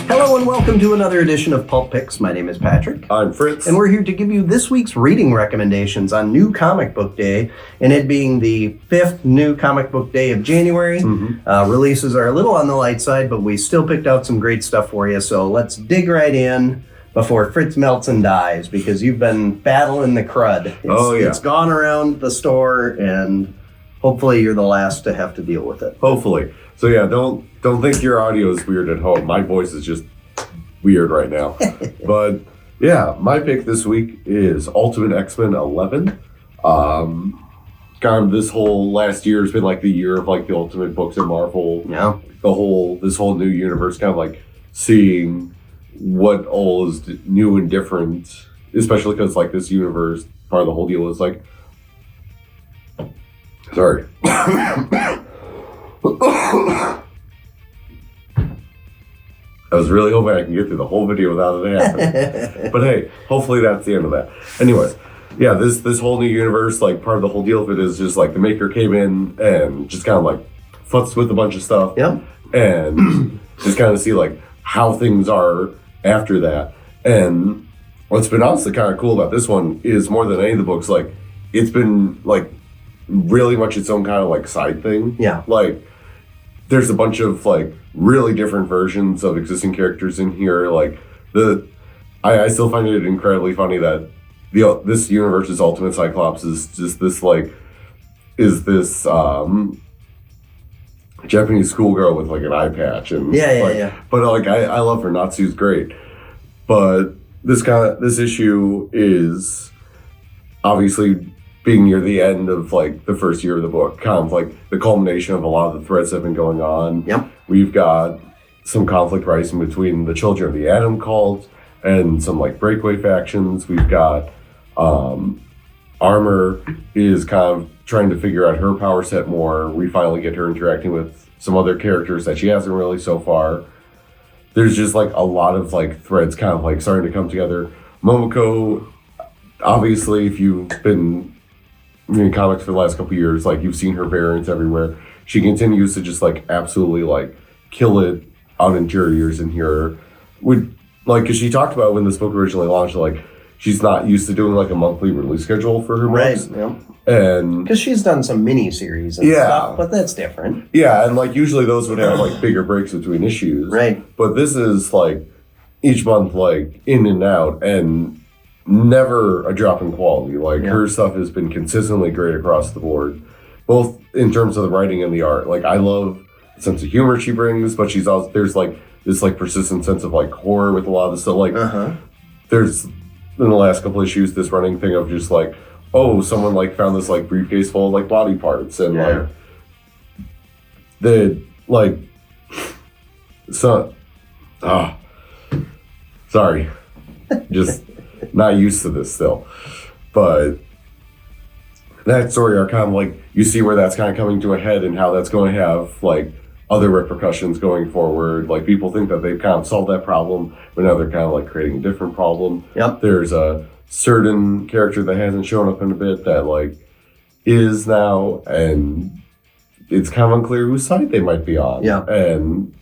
Hello and welcome to another edition of Pulp Picks. My name is Patrick. I'm Fritz. And we're here to give you this week's reading recommendations on New Comic Book Day, and it being the 5th New Comic Book Day of January. Releases are a little on the light side, but we still picked out some great stuff for you, so let's dig right in before Fritz melts and dies, because you've been battling the crud. It's gone around the store, and hopefully you're the last to have to deal with it. Hopefully. So yeah, don't think your audio is weird at home. My voice is just weird right now. But yeah, my pick this week is Ultimate X-Men 11. Kind of this whole last year has been like the year of like the Ultimate books in Marvel. Yeah. This whole new universe, kind of like seeing what all is new and different, especially because like this universe, part of the whole deal is like, sorry. I was really hoping I can get through the whole video without it happening. But hey, hopefully that's the end of that. Anyways, yeah, this whole new universe, like part of the whole deal of it is just like the maker came in and just kind of like futzed with a bunch of stuff. Yep. And just kind of see like how things are after that. And what's been honestly kind of cool about this one is more than any of the books, like it's been like really much its own kind of like side thing. Yeah. Like there's a bunch of like really different versions of existing characters in here. Like I still find it incredibly funny that this universe's Ultimate Cyclops is just this Japanese schoolgirl with like an eye patch and yeah. But like I love her. Natsu's great, but this issue is obviously being near the end of like the first year of the book, kind of like the culmination of a lot of the threads that have been going on. Yep. We've got some conflict rising between the Children of the Atom cult and some like breakaway factions. We've got Armor is kind of trying to figure out her power set more. We finally get her interacting with some other characters that she hasn't really so far. There's just like a lot of like threads kind of like starting to come together. Momoko, obviously, if you've been in comics for the last couple of years, like you've seen her variants everywhere. She continues to just like absolutely like kill it out in interiors in here. Because she talked about when this book originally launched, like she's not used to doing like a monthly release schedule for her books. Right. Yeah. And because she's done some mini series and stuff, but that's different. Yeah, and like usually those would have like bigger breaks between issues. Right. But this is like each month like in and out and never a drop in quality. Like her stuff has been consistently great across the board, both in terms of the writing and the art. Like I love the sense of humor she brings, but she's also there's like this like persistent sense of like horror with a lot of the stuff. Like there's in the last couple issues this running thing of just like, oh, someone like found this like briefcase full of like body parts and like the like sorry. Just not used to this still. But that story are kind of like, you see where that's kind of coming to a head and how that's going to have like other repercussions going forward. Like people think that they've kind of solved that problem, but now they're kind of like creating a different problem. Yep. There's a certain character that hasn't shown up in a bit that like is now, and it's kind of unclear whose side they might be on. Yeah. And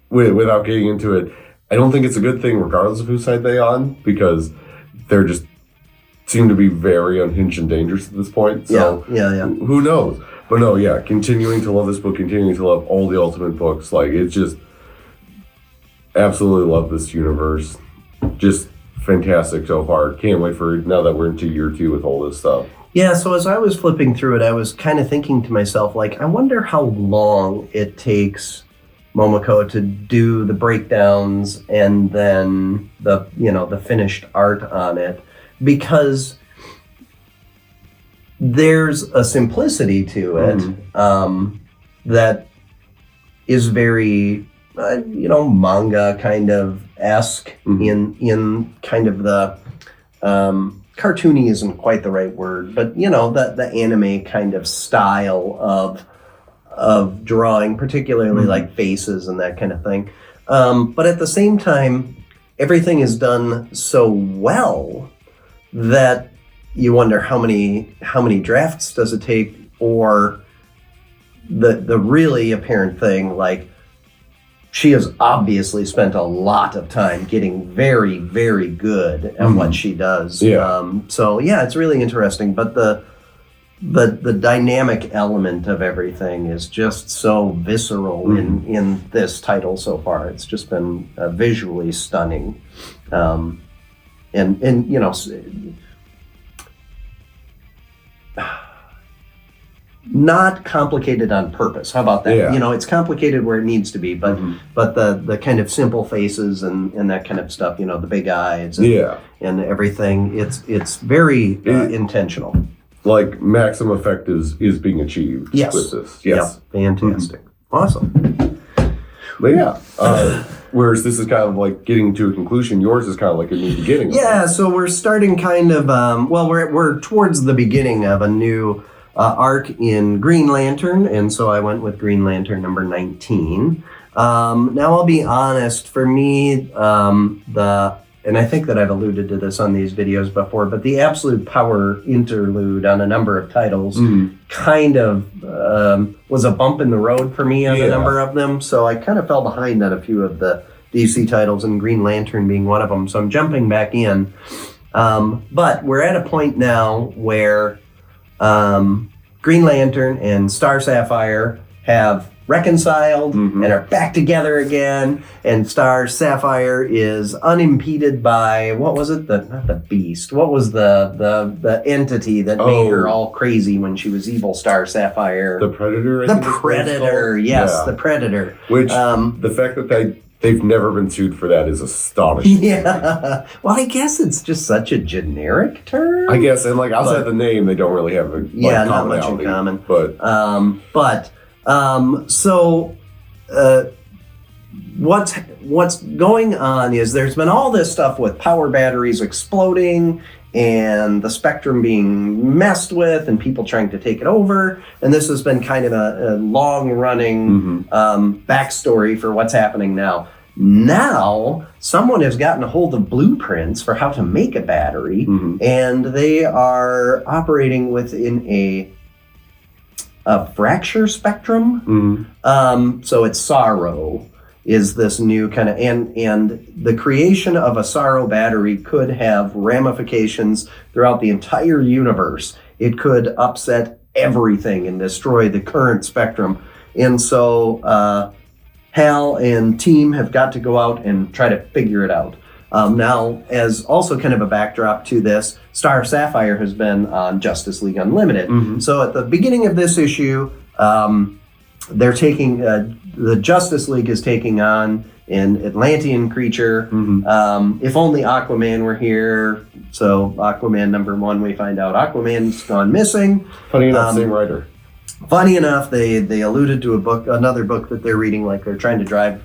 without getting into it, I don't think it's a good thing regardless of whose side they're on, because they're just seem to be very unhinged and dangerous at this point. So who knows? But no, yeah, continuing to love this book, continuing to love all the Ultimate books. Like it's just absolutely love this universe. Just fantastic so far. Can't wait for now that we're into year 2 with all this stuff. Yeah, so as I was flipping through it, I was kind of thinking to myself, like, I wonder how long it takes Momoko to do the breakdowns and then the finished art on it, because there's a simplicity to it that is very manga kind of esque in kind of the cartoony isn't quite the right word, but the anime kind of style of drawing, particularly like faces and that kind of thing. But at the same time, everything is done so well that you wonder how many drafts does it take, or the really apparent thing, like she has obviously spent a lot of time getting very, very good at what she does. So yeah, it's really interesting. But the dynamic element of everything is just so visceral in this title so far. It's just been visually stunning, and you know, not complicated on purpose. How about that? Yeah. You know, it's complicated where it needs to be, but the kind of simple faces and that kind of stuff. You know, the big eyes and everything. It's very intentional. Like maximum effect is being achieved with this. Yes. Yeah, fantastic. Awesome. But yeah, whereas this is kind of like getting to a conclusion, yours is kind of like a new beginning. Yeah, so we're starting kind of, we're towards the beginning of a new arc in Green Lantern, and so I went with Green Lantern number 19. Now I'll be honest, for me, and I think that I've alluded to this on these videos before, but the Absolute Power interlude on a number of titles kind of was a bump in the road for me on a number of them. So I kind of fell behind on a few of the DC titles, and Green Lantern being one of them. So I'm jumping back in. But we're at a point now where Green Lantern and Star Sapphire have reconciled and are back together again, and Star Sapphire is unimpeded by, what was it? Not the Beast. What was the entity that made her all crazy when she was evil Star Sapphire? The Predator? The Predator, yes, the Predator. Which, the fact that they've never been sued for that is astonishing. Yeah. Well, I guess it's just such a generic term. I guess, and like outside the name, they don't really have not much in common. But what's going on is there's been all this stuff with power batteries exploding and the spectrum being messed with and people trying to take it over. And this has been kind of a long-running backstory for what's happening now. Now, someone has gotten a hold of blueprints for how to make a battery, and they are operating within a fracture spectrum. So it's Sorrow is this new kind of, and the creation of a Sorrow battery could have ramifications throughout the entire universe. It could upset everything and destroy the current spectrum. And so Hal and team have got to go out and try to figure it out. Now, as also kind of a backdrop to this, Star Sapphire has been on Justice League Unlimited. So at the beginning of this issue, they're taking, the Justice League is taking on an Atlantean creature. If only Aquaman were here. So Aquaman number 1, we find out Aquaman's gone missing. Funny enough, same writer. Funny enough, they alluded to another book that they're reading, like they're trying to drive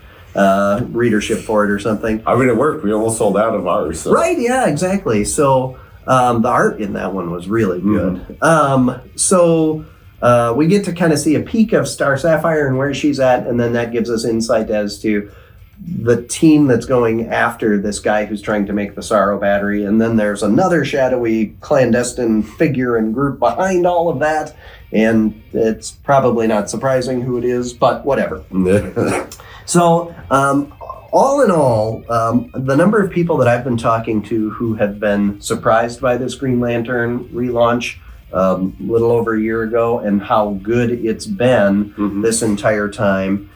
readership for it or something. I mean, it worked. We almost sold out of ours. So. Right, yeah, exactly. So the art in that one was really good. So we get to kind of see a peek of Star Sapphire and where she's at, and then that gives us insight as to the team that's going after this guy who's trying to make the Sorrow battery. And then there's another shadowy clandestine figure and group behind all of that, and it's probably not surprising who it is, but whatever. So, all in all, the number of people that I've been talking to who have been surprised by this Green Lantern relaunch a little over a year ago and how good it's been this entire time,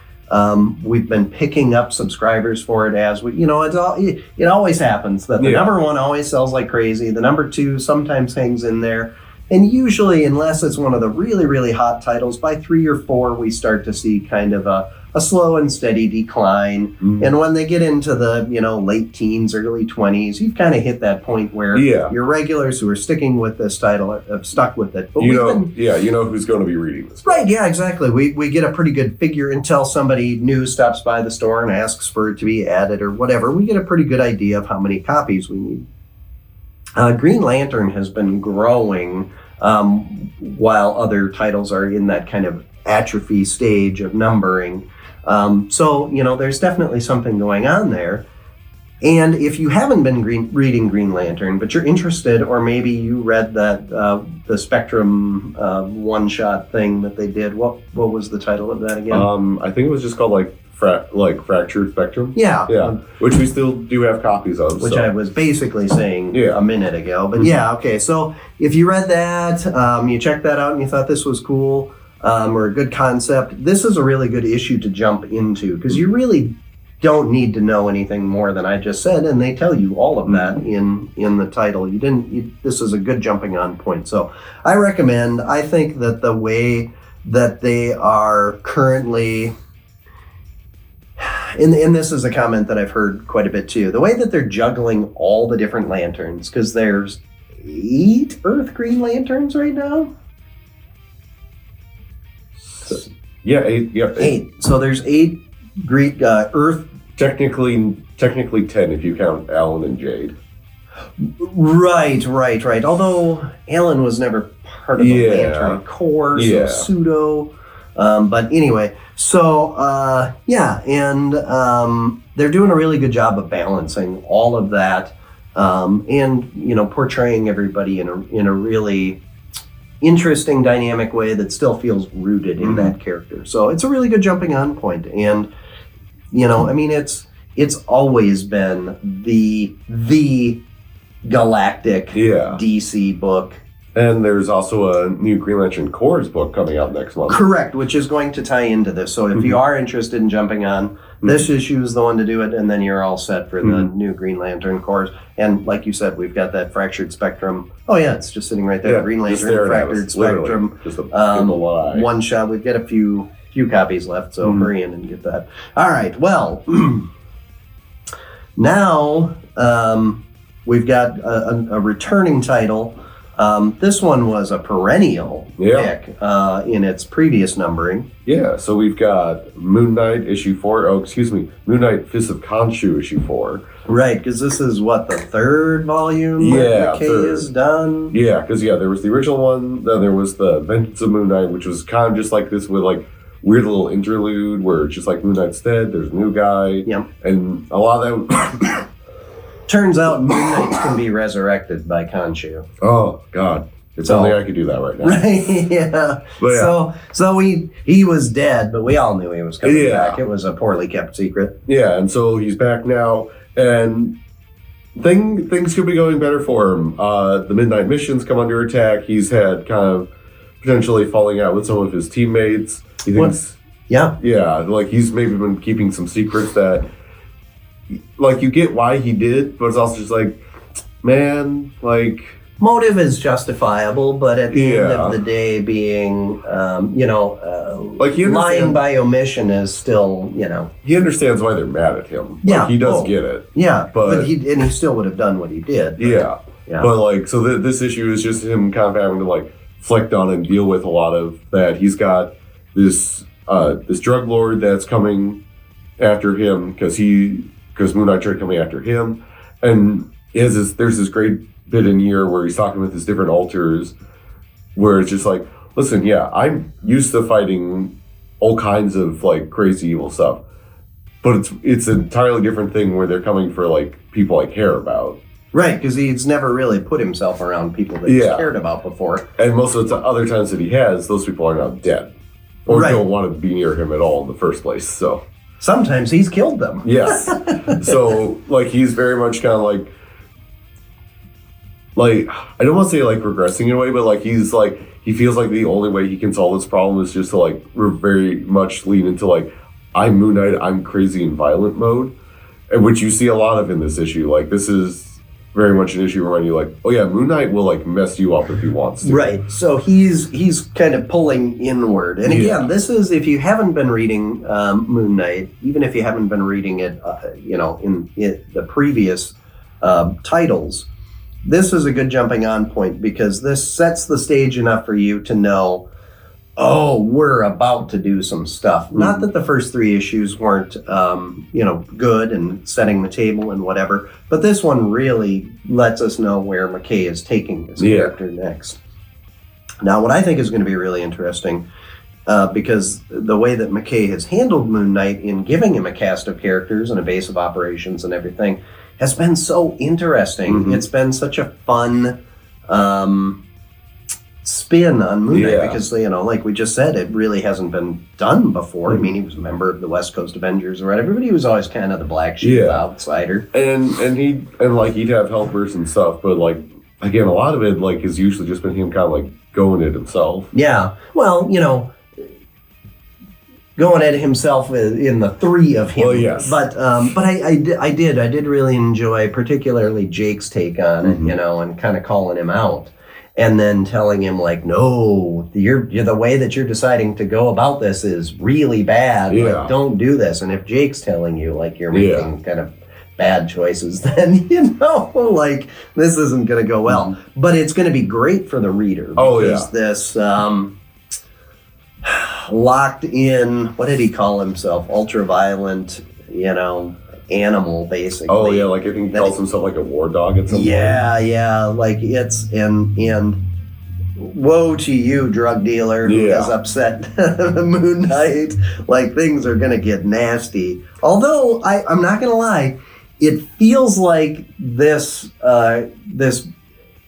we've been picking up subscribers for it as we, it always happens that the number 1 always sells like crazy. The number 2 sometimes hangs in there. And usually, unless it's one of the really, really hot titles, by 3 or 4, we start to see kind of a slow and steady decline. And when they get into the, late teens, early 20s, you've kind of hit that point where your regulars who are sticking with this title have stuck with it. But you know who's going to be reading this. Right, yeah, exactly. We get a pretty good figure until somebody new stops by the store and asks for it to be added or whatever. We get a pretty good idea of how many copies we need. Green Lantern has been growing while other titles are in that kind of atrophy stage of numbering. So, there's definitely something going on there. And if you haven't been reading Green Lantern, but you're interested, or maybe you read that the Spectrum one-shot thing that they did, what was the title of that again? I think it was just called like Fractured Spectrum. Yeah. Which we still do have copies of. Which I was basically saying a minute ago. But okay. So if you read that, you checked that out and you thought this was cool or a good concept, this is a really good issue to jump into because you really don't need to know anything more than I just said, and they tell you all of that in the title. This is a good jumping on point. So I recommend. I think that the way that they are currently, and this is a comment that I've heard quite a bit too, the way that they're juggling all the different lanterns, because there's 8 Earth Green Lanterns right now. Yeah, 8. Yeah, 8. So there's 8 Greek Earth. Technically 10 if you count Alan and Jade. Right. Although Alan was never part of the Lantern Corps, so pseudo. But anyway, so and they're doing a really good job of balancing all of that, and portraying everybody in a really interesting, dynamic way that still feels rooted in that character. So it's a really good jumping on point, and it's always been the galactic DC book. And there's also a new Green Lantern Corps book coming out next month. Correct, which is going to tie into this. So if you are interested in jumping on, this issue is the one to do it, and then you're all set for the new Green Lantern Corps. And like you said, we've got that Fractured Spectrum. Oh yeah, it's just sitting right there. Green Lantern, Fractured Spectrum. Just a one shot. We've got a few copies left, so hurry in and get that. All right, well, now we've got a returning title. This one was a perennial pick in its previous numbering. Yeah, so we've got Moon Knight issue 4. Moon Knight Fist of Khonshu issue 4. Right, because this is what, the 3rd volume that McKay has done? Yeah, because there was the original one, then there was the Vengeance of Moon Knight, which was kind of just like this with like weird little interlude where it's just like Moon Knight's dead, there's a new guy, and a lot of that. Turns out Moon Knight can be resurrected by Khonshu. Oh God! If only I could do that right now. Right? Yeah. But so he was dead, but we all knew he was coming back. It was a poorly kept secret. Yeah, and so he's back now, and things could be going better for him. The Midnight Missions come under attack. He's had kind of potentially falling out with some of his teammates. He thinks, like he's maybe been keeping some secrets that. Like, you get why he did, but it's also just like, man, like... Motive is justifiable, but at the end of the day, being, like lying by omission is still, He understands why they're mad at him. Yeah. Like, he does get it. Yeah, but he still would have done what he did. Yeah. But, like, so this issue is just him kind of having to, like, flick on and deal with a lot of that. He's got this drug lord that's coming after him because Moon Knight tried coming after him, and there's this great bit in here where he's talking with his different alters, where it's just like, listen, I'm used to fighting all kinds of like crazy evil stuff, but it's an entirely different thing where they're coming for like people I care about. Right, because he's never really put himself around people that he's cared about before. And most of the other times that he has, those people are now dead, or don't want to be near him at all in the first place. So. Sometimes he's killed them. Yes. So, like, he's very much kind of like, I don't want to say, like, regressing in a way, but, like, he feels like the only way he can solve this problem is just to, like, very much lean into, like, I'm Moon Knight, I'm crazy and violent mode, and which you see a lot of in this issue. Like, this is very much an issue where you're like, oh yeah, Moon Knight will like mess you up if he wants to. Right. So he's kind of pulling inward. And again, this is, if you haven't been reading Moon Knight, even if you haven't been reading it, in the previous titles, this is a good jumping on point because this sets the stage enough for you to know, oh, we're about to do some stuff. Mm-hmm. Not that the first 3 issues weren't, good and setting the table and whatever, but this one really lets us know where McKay is taking this character next. Now, what I think is going to be really interesting, because the way that McKay has handled Moon Knight in giving him a cast of characters and a base of operations and everything, has been so interesting. It's been such a fun spin on Moon Knight because, like we just said, it really hasn't been done before. I mean, he was a member of the West Coast Avengers or whatever, but he was always kind of the black sheep outsider. And he'd have helpers and stuff, but like again, a lot of it like has usually just been him kind of like going it himself. Yeah. Well, going at himself in the three of him. Well, yes. But I did really enjoy particularly Jake's take on it, and kind of calling him out. And then telling him like, no, you're the way that you're deciding to go about this is really bad. Yeah. Like, don't do this. And if Jake's telling you like you're making kind of bad choices, then like this isn't going to go well. But it's going to be great for the reader. Because this locked in, what did he call himself? Ultra-violent, animal, basically. Oh yeah, like I think he calls himself like a war dog at some point. Yeah, like it's and woe to you, drug dealer, who has upset Moon Knight. Like things are gonna get nasty. Although I'm not gonna lie, it feels like this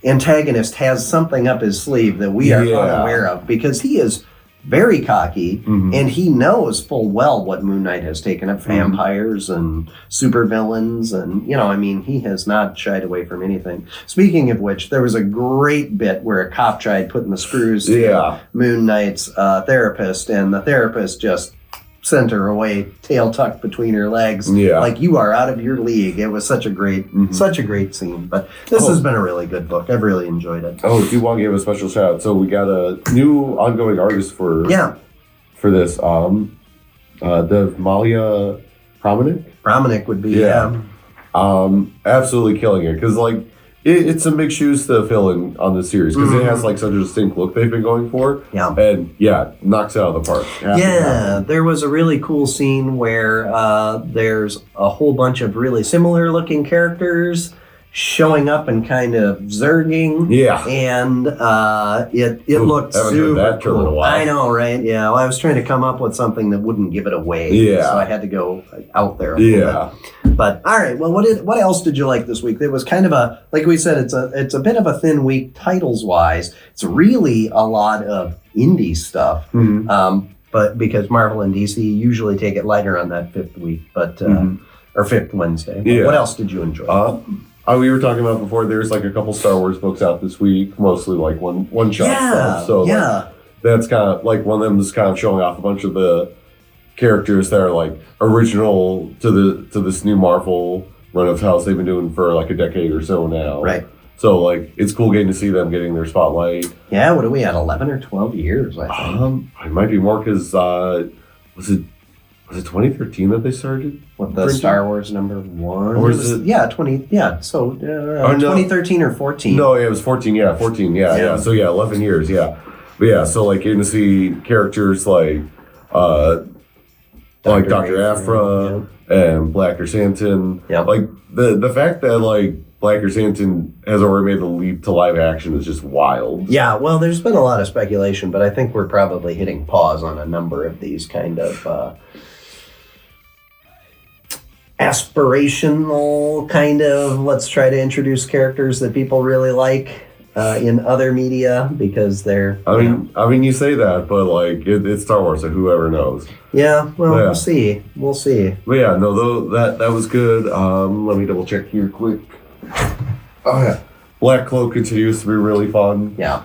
antagonist has something up his sleeve that we are unaware of, because he is very cocky, and he knows full well what Moon Knight has taken up, vampires and supervillains, and he has not shied away from anything. Speaking of which, there was a great bit where a cop tried putting the screws to Moon Knight's therapist, and the therapist just sent her away, tail tucked between her legs, like you are out of your league. It was such a great scene. But this has been a really good book. I've really enjoyed it. Oh, do want to give a special shout out. So we got a new ongoing artist for this. The Malia Promenick would be absolutely killing it, because like it's some big shoes to fill in on this series, because it has like such a distinct look they've been going for. And knocks it out of the park. There was a really cool scene where there's a whole bunch of really similar looking characters showing up and kind of zerging. And it looked super cool. I know, right? Yeah, well, I was trying to come up with something that wouldn't give it away. So I had to go out there a little bit. But all right, well, what else did you like this week? It was kind of a, like we said, it's a bit of a thin week titles wise. It's really a lot of indie stuff. But because Marvel and DC usually take it lighter on that fifth week, but or fifth Wednesday. But what else did you enjoy? We were talking about before, there's like a couple Star Wars books out this week, mostly like one shot stuff. So like, that's kind of like one of them is kind of showing off a bunch of the characters that are like original to this new Marvel run of house they've been doing for like a decade or so now. Right. So like it's cool getting to see them getting their spotlight. Yeah, what are we at? 11 or 12 years, I think. It might be more, because was it 2013 that they started? What, the Star Wars #1? Or is it? Yeah, 20. Yeah, so 2013 or 14. No, it was 14. Yeah, 14. Yeah. So 11 years. Yeah, but so like getting to see characters like Dr. Aphra and Black Chrysanthemum. Like the fact that like Black Chrysanthemum has already made the leap to live action is just wild. Yeah, well, there's been a lot of speculation, but I think we're probably hitting pause on a number of these kind of aspirational kind of, let's try to introduce characters that people really like in other media, because they're... I mean, you say that, but like it's Star Wars, so whoever knows. Yeah, well, we'll see. But yeah, no, that was good. Let me double check here quick. Oh yeah, Black Cloak continues to be really fun. Yeah.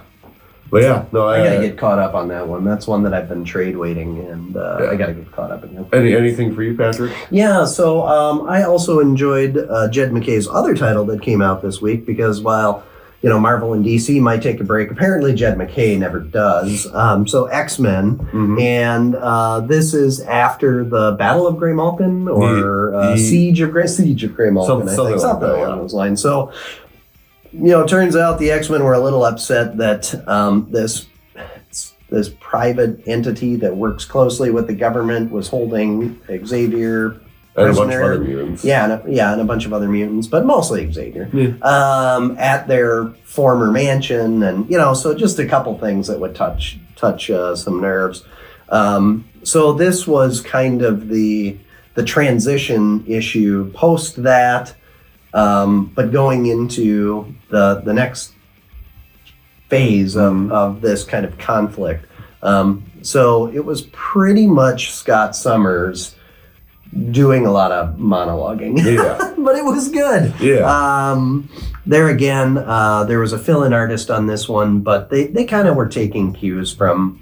But yeah, no, I gotta get caught up on that one. That's one that I've been trade waiting, and I gotta get caught up in that. Anything for you, Patrick? Yeah, so I also enjoyed Jed McKay's other title that came out this week, because while Marvel and DC might take a break, apparently Jed McKay never does. So X-Men, and this is after the Battle of Grey Malkin, or Siege of Grey Malkin, I think, something along those lines. So. It turns out the X-Men were a little upset that this private entity that works closely with the government was holding Xavier prisoner. And a bunch of other mutants. And a bunch of other mutants, but mostly Xavier, at their former mansion, and so just a couple things that would touch some nerves. So this was kind of the transition issue post that. But going into the next phase of this kind of conflict. So it was pretty much Scott Summers doing a lot of monologuing. Yeah. But it was good. Yeah. There again, there was a fill-in artist on this one, but they kind of were taking cues from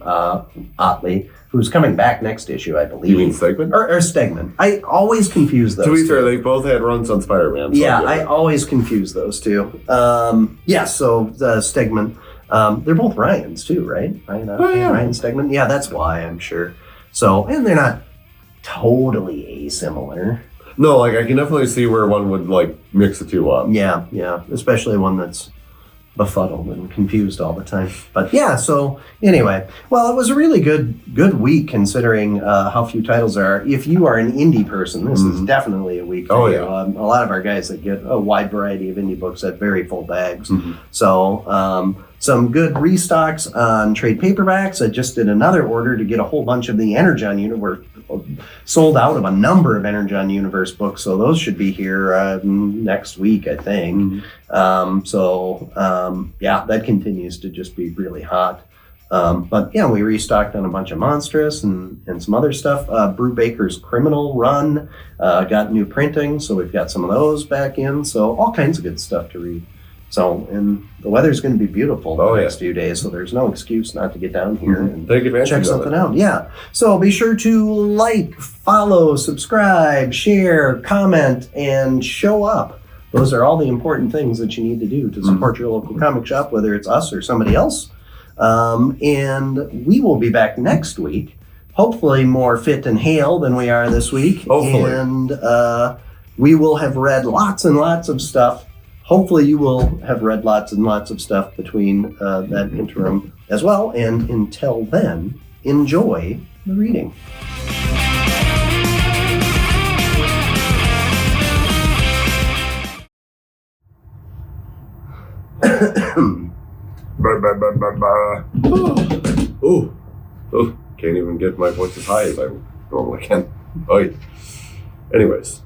Otley, who's coming back next issue, I believe. You mean Stegman? Or Stegman. I always confuse those To be two. fair, they both had runs on Spider-Man. So Yeah, I always confuse those two. So Stegman. They're both Ryans too, right? Ryan Stegman. Yeah, that's why, I'm sure. So, and they're not totally asimilar. No, like I can definitely see where one would like mix the two up. Yeah, especially one that's befuddled and confused all the time. But yeah, so anyway, well, it was a really good week considering how few titles there are. If you are an indie person, this is definitely a week for you. A lot of our guys that get a wide variety of indie books at very full bags. So some good restocks on trade paperbacks. I just did another order to get a whole bunch of the Energon Universe, sold out of a number of Energon Universe books, so those should be here next week, I think. That continues to just be really hot. But yeah, we restocked on a bunch of Monstrous and some other stuff. Brubaker's Criminal Run got new printing, so we've got some of those back in. So all kinds of good stuff to read. So, and the weather's going to be beautiful the next few days, so there's no excuse not to get down here and take advantage check something out. Yeah. So be sure to like, follow, subscribe, share, comment, and show up. Those are all the important things that you need to do to support your local comic shop, whether it's us or somebody else. And we will be back next week, hopefully more fit and hale than we are this week. Hopefully. And we will have read lots and lots of stuff. Hopefully you will have read lots and lots of stuff between that interim as well. And until then, enjoy the reading. Oh, can't even get my voice as high as I normally can. Oh, anyways.